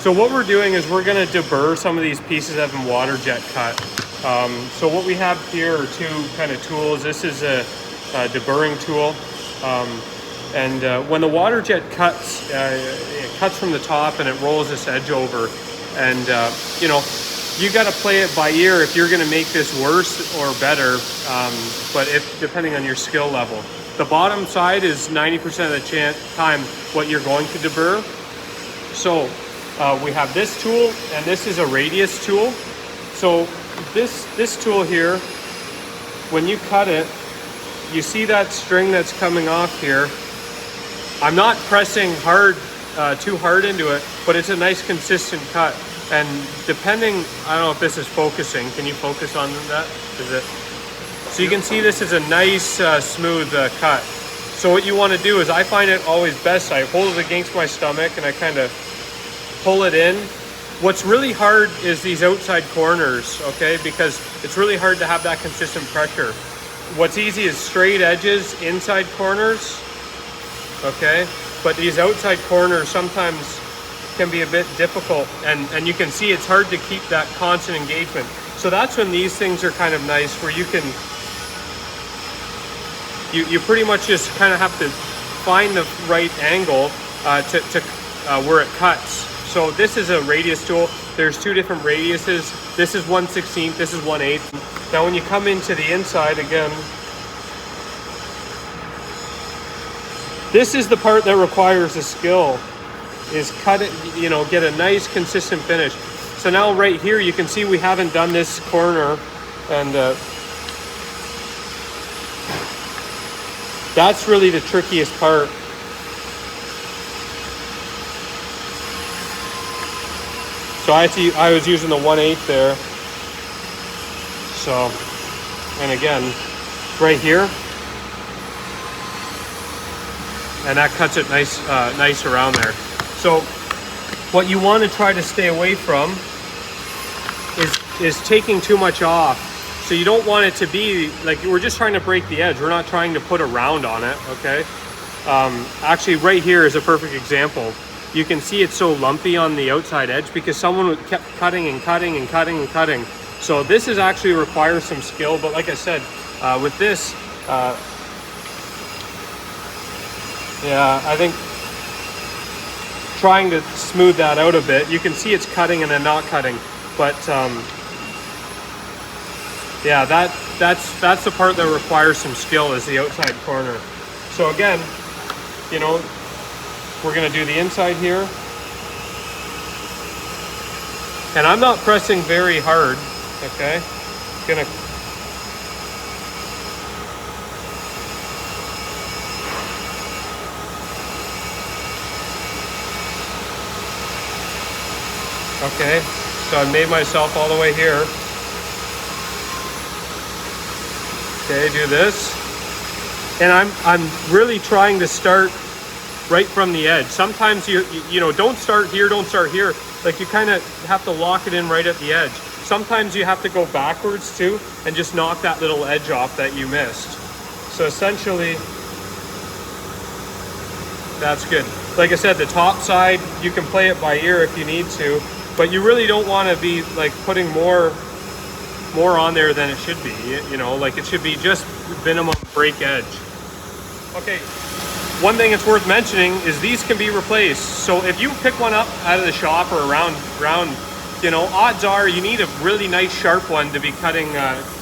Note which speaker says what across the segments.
Speaker 1: So what we're doing is we're going to deburr some of these pieces that have been water jet cut. So what we have here are two kind of tools. This is a deburring tool. And when the water jet cuts, it cuts from the top and it rolls this edge over. And, you know, you got to play it by ear if you're going to make this worse or better, but depending on your skill level. The bottom side is 90% of the time what you're going to deburr. So we have this tool, and this is a radius tool. So this tool here, when you cut it, you see that string that's coming off here. I'm not pressing hard, too hard into it, but it's a nice consistent cut. And depending, I don't know if this is focusing. Can you focus on that? Is it? So you can see this is a nice, smooth cut. So what you want to do is, I find it always best, I hold it against my stomach and I kind of pull it in. What's really hard is these outside corners, okay? Because it's really hard to have that consistent pressure. What's easy is straight edges, inside corners, okay? But these outside corners sometimes can be a bit difficult, and you can see it's hard to keep that constant engagement. So that's when these things are kind of nice, where you can, you pretty much just kind of have to find the right angle to where it cuts. So this is a radius tool. There's two different radiuses. This is 1/16, this is 1/8. Now when you come into the inside again, this is the part that requires a skill, is cut it, you know, get a nice consistent finish. So now right here, you can see we haven't done this corner, and that's really the trickiest part. So I was using the 1/8 there. So, and again, right here, and that cuts it nice around there. So what you want to try to stay away from is taking too much off. So you don't want it to be like, we're just trying to break the edge. We're not trying to put a round on it, okay? Actually, right here is a perfect example. You can see it's so lumpy on the outside edge because someone kept cutting and cutting and cutting and cutting. So this is actually requires some skill, but like I said, with this, yeah, I think trying to smooth that out a bit. You can see it's cutting and then not cutting, but yeah, that's the part that requires some skill, is the outside corner. So again, you know, we're gonna do the inside here, and I'm not pressing very hard, okay? Gonna okay, so I made myself all the way here. Okay, do this. And I'm really trying to start right from the edge. Sometimes you know, don't start here, don't start here. Like, you kind of have to lock it in right at the edge. Sometimes you have to go backwards too and just knock that little edge off that you missed. So essentially, that's good. Like I said, the top side, you can play it by ear if you need to, but you really don't want to be like putting more on there than it should be. You know, like, it should be just minimum break edge. Okay, one thing it's worth mentioning is these can be replaced. So if you pick one up out of the shop or around, you know, odds are you need a really nice sharp one to be cutting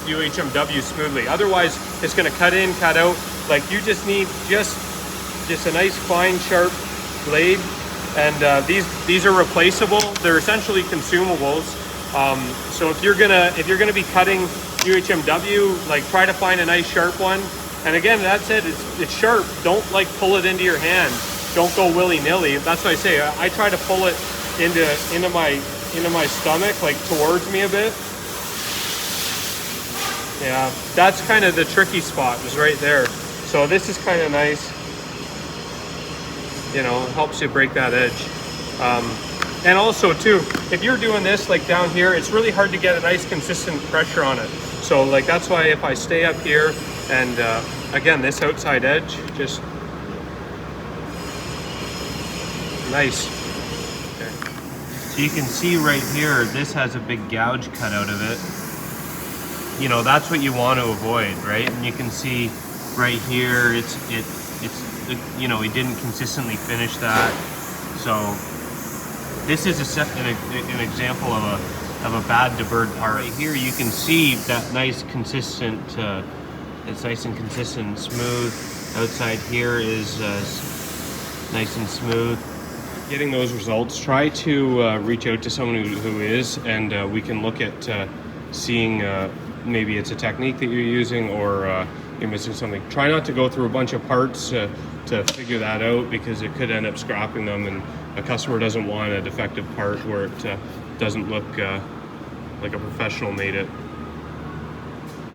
Speaker 1: UHMW smoothly. Otherwise, it's going to cut in, cut out. Like, you just need just a nice fine sharp blade. And these are replaceable. They're essentially consumables. So if you're gonna be cutting UHMW, like, try to find a nice sharp one. And again, that's it. It's sharp. Don't like pull it into your hand. Don't go willy-nilly. That's what I say. I try to pull it into my stomach, like towards me a bit. Yeah, that's kind of the tricky spot, is right there. So this is kind of nice. You know, helps you break that edge. And also too, if you're doing this like down here, it's really hard to get a nice consistent pressure on it. So like, that's why if I stay up here and again, this outside edge, just nice. Okay. So you can see right here, this has a big gouge cut out of it. You know, that's what you want to avoid, right? And you can see right here, it's you know, he didn't consistently finish that. So this is an example of a bad deburred part. Right here, you can see that nice consistent. It's nice and consistent and smooth. Outside here is nice and smooth. Getting those results, try to reach out to someone who is, and we can look at seeing maybe it's a technique that you're using, or you're missing something. Try not to go through a bunch of parts to figure that out, because it could end up scrapping them, and a customer doesn't want a defective part where it doesn't look like a professional made it.